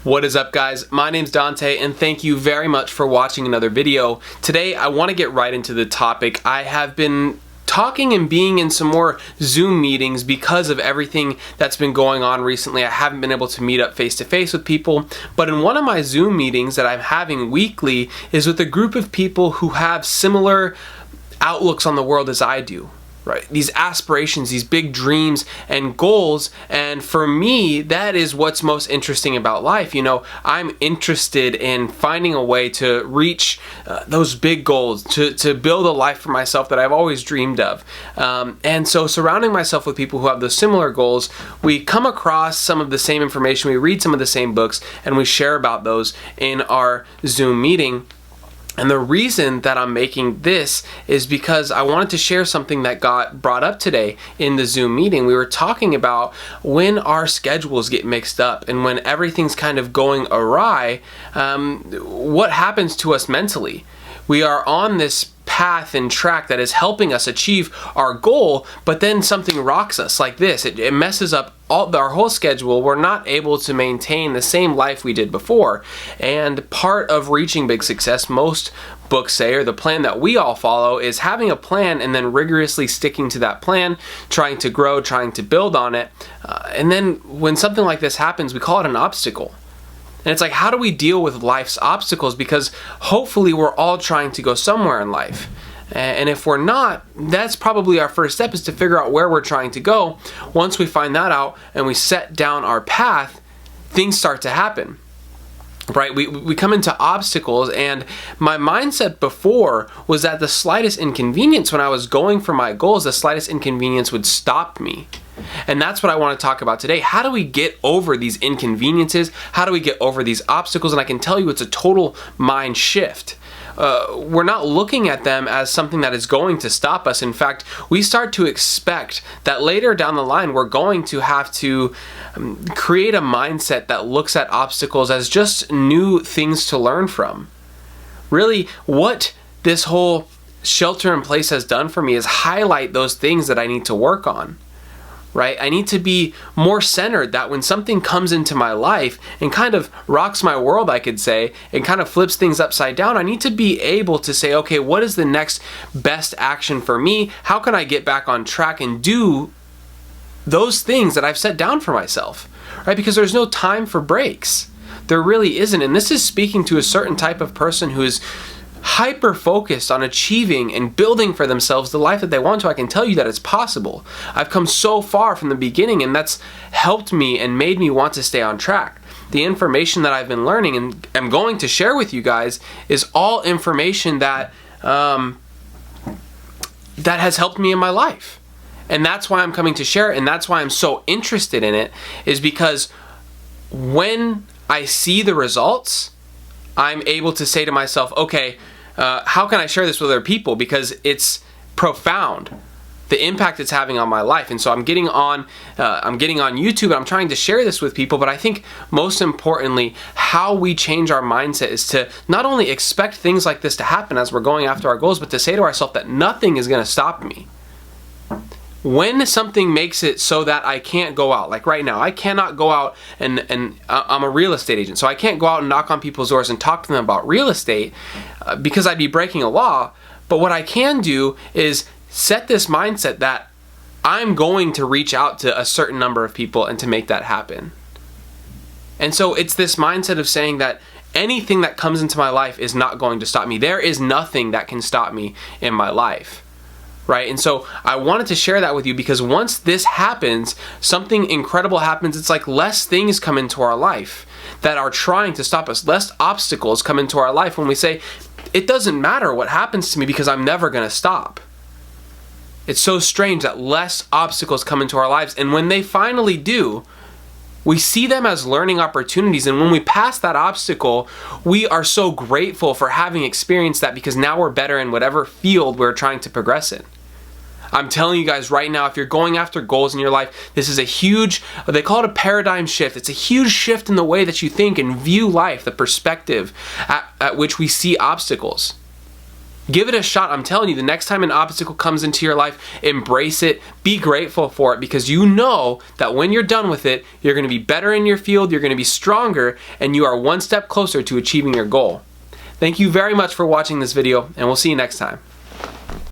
What is up, guys? My name's Dante and thank you very much for watching another video. Today I want to get right into the topic. I have been talking and being in some more Zoom meetings because of everything that's been going on recently. I haven't been able to meet up face to face with people, but in one of my Zoom meetings that I'm having weekly is with a group of people who have similar outlooks on the world as I do. Right? These aspirations, these big dreams and goals, and for me, that is what's most interesting about life. You know, I'm interested in finding a way to reach those big goals, to build a life for myself that I've always dreamed of. And so surrounding myself with people who have those similar goals, we come across some of the same information, we read some of the same books, and we share about those in our Zoom meeting. And the reason that I'm making this is because I wanted to share something that got brought up today in the Zoom meeting. We were talking about when our schedules get mixed up and when everything's kind of going awry, what happens to us mentally. We are on this path and track that is helping us achieve our goal, but then something rocks us like this. It messes up our whole schedule. We're not able to maintain the same life we did before. And part of reaching big success, most books say, or the plan that we all follow, is having a plan and then rigorously sticking to that plan, trying to grow, trying to build on it. And then when something like this happens, we call it an obstacle. And it's like, how do we deal with life's obstacles? Because hopefully we're all trying to go somewhere in life. And if we're not, that's probably our first step, is to figure out where we're trying to go. Once we find that out and we set down our path, things start to happen. Right? We come into obstacles, and my mindset before was that the slightest inconvenience when I was going for my goals, the slightest inconvenience would stop me. And that's what I want to talk about today. How do we get over these inconveniences? How do we get over these obstacles? And I can tell you it's a total mind shift. We're not looking at them as something that is going to stop us. In fact, we start to expect that later down the line, we're going to have to create a mindset that looks at obstacles as just new things to learn from. Really, what this whole shelter in place has done for me is highlight those things that I need to work on. Right? I need to be more centered, that when something comes into my life and kind of rocks my world, I could say, and kind of flips things upside down, I need to be able to say, okay, what is the next best action for me? How can I get back on track and do those things that I've set down for myself? Right? Because there's no time for breaks. There really isn't. And this is speaking to a certain type of person who is hyper focused on achieving and building for themselves the life that they want to. I can tell you that it's possible. I've come so far from the beginning, and that's helped me and made me want to stay on track. The information that I've been learning and am going to share with you guys is all information that that has helped me in my life. And that's why I'm coming to share it, and that's why I'm so interested in it, is because when I see the results, I'm able to say to myself, okay, how can I share this with other people? Because it's profound, the impact it's having on my life. And so I'm getting on YouTube, and I'm trying to share this with people. But I think most importantly, how we change our mindset is to not only expect things like this to happen as we're going after our goals, but to say to ourselves that nothing is going to stop me. When something makes it so that I can't go out, like right now, I cannot go out and I'm a real estate agent, so I can't go out and knock on people's doors and talk to them about real estate because I'd be breaking a law. But what I can do is set this mindset that I'm going to reach out to a certain number of people and to make that happen. And so it's this mindset of saying that anything that comes into my life is not going to stop me. There is nothing that can stop me in my life. Right? And so I wanted to share that with you because once this happens, something incredible happens. It's like less things come into our life that are trying to stop us. Less obstacles come into our life when we say, it doesn't matter what happens to me because I'm never going to stop. It's so strange that less obstacles come into our lives. And when they finally do, we see them as learning opportunities. And when we pass that obstacle, we are so grateful for having experienced that because now we're better in whatever field we're trying to progress in. I'm telling you guys right now, if you're going after goals in your life, this is a huge, they call it a paradigm shift. It's a huge shift in the way that you think and view life, the perspective at which we see obstacles. Give it a shot. I'm telling you, the next time an obstacle comes into your life, embrace it, be grateful for it, because you know that when you're done with it, you're going to be better in your field, you're going to be stronger, and you are one step closer to achieving your goal. Thank you very much for watching this video, and we'll see you next time.